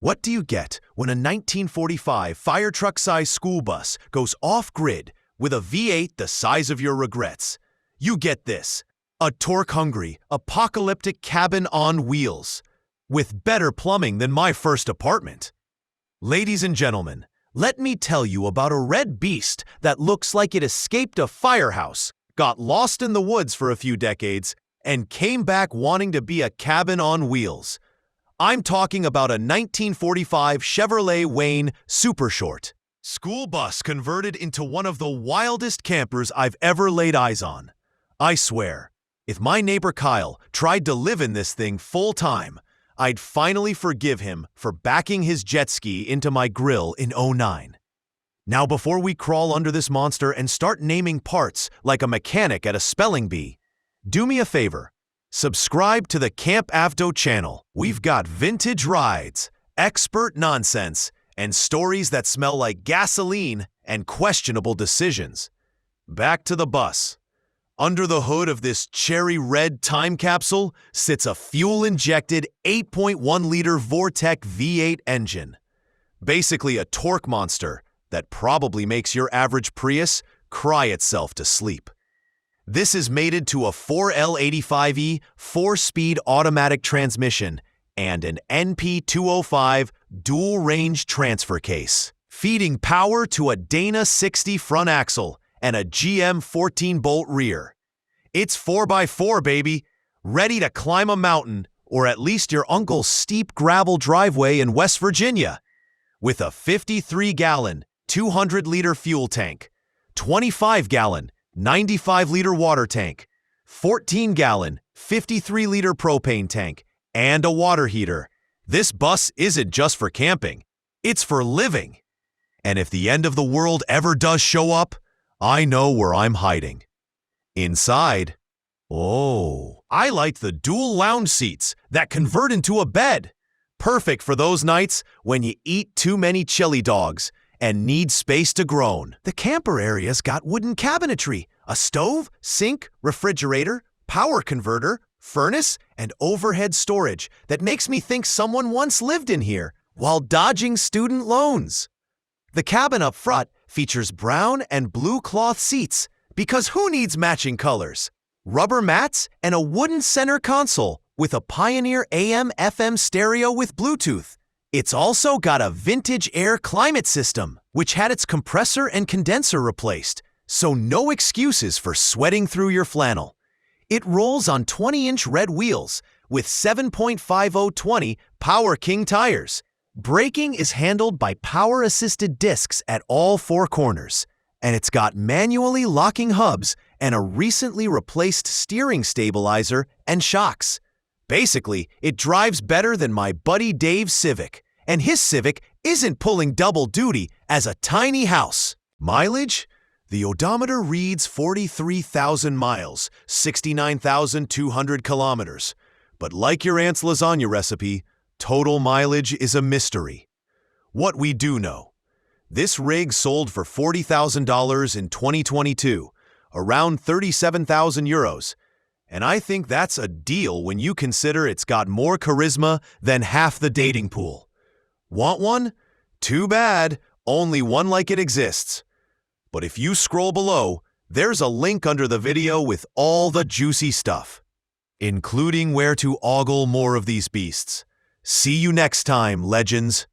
What do you get when a 1945 fire truck-sized school bus goes off-grid with a V8 the size of your regrets? You get this: a torque-hungry, apocalyptic cabin on wheels, with better plumbing than my first apartment. Ladies and gentlemen, let me tell you about a red beast that looks like it escaped a firehouse, got lost in the woods for a few decades, and came back wanting to be a cabin on wheels. I'm talking about a 1945 Chevrolet Wayne Super Short school bus converted into one of the wildest campers I've ever laid eyes on. I swear, if my neighbor Kyle tried to live in this thing full-time, I'd finally forgive him for backing his jet ski into my grill in '09. Now, before we crawl under this monster and start naming parts like a mechanic at a spelling bee, do me a favor. Subscribe to the CampAvto channel. We've got vintage rides, expert nonsense, and stories that smell like gasoline and questionable decisions. Back to the bus. Under the hood of this cherry red time capsule sits a fuel-injected 8.1-liter Vortec V8 engine. Basically a torque monster that probably makes your average Prius cry itself to sleep. This is mated to a 4L85E 4-speed automatic transmission and an NP205 dual-range transfer case, feeding power to a Dana 60 front axle and a GM 14-bolt rear. It's 4x4, baby, ready to climb a mountain or at least your uncle's steep gravel driveway in West Virginia. With a 53-gallon, 200-liter fuel tank, 25-gallon, 95-liter water tank, 14-gallon, 53-liter propane tank, and a water heater. This bus isn't just for camping, it's for living. And if the end of the world ever does show up, I know where I'm hiding. Inside, I like the dual lounge seats that convert into a bed. Perfect for those nights when you eat too many chili dogs and need space to groan. The camper area's got wooden cabinetry, a stove, sink, refrigerator, power converter, furnace, and overhead storage that makes me think someone once lived in here while dodging student loans. The cabin up front features brown and blue cloth seats because who needs matching colors? Rubber mats and a wooden center console with a Pioneer AM/FM stereo with Bluetooth. It's also got a vintage air climate system, which had its compressor and condenser replaced, so no excuses for sweating through your flannel. It rolls on 20-inch red wheels with 7.50/20 Power King tires. Braking is handled by power-assisted discs at all four corners, and it's got manually locking hubs and a recently replaced steering stabilizer and shocks. Basically, it drives better than my buddy Dave's Civic, and his Civic isn't pulling double duty as a tiny house. Mileage? The odometer reads 43,000 miles, 69,200 kilometers. But like your aunt's lasagna recipe, total mileage is a mystery. What we do know: this rig sold for $40,000 in 2022, around 37,000 euros. And I think that's a deal when you consider it's got more charisma than half the dating pool. Want one? Too bad, only one like it exists. But if you scroll below, there's a link under the video with all the juicy stuff, including where to ogle more of these beasts. See you next time, legends.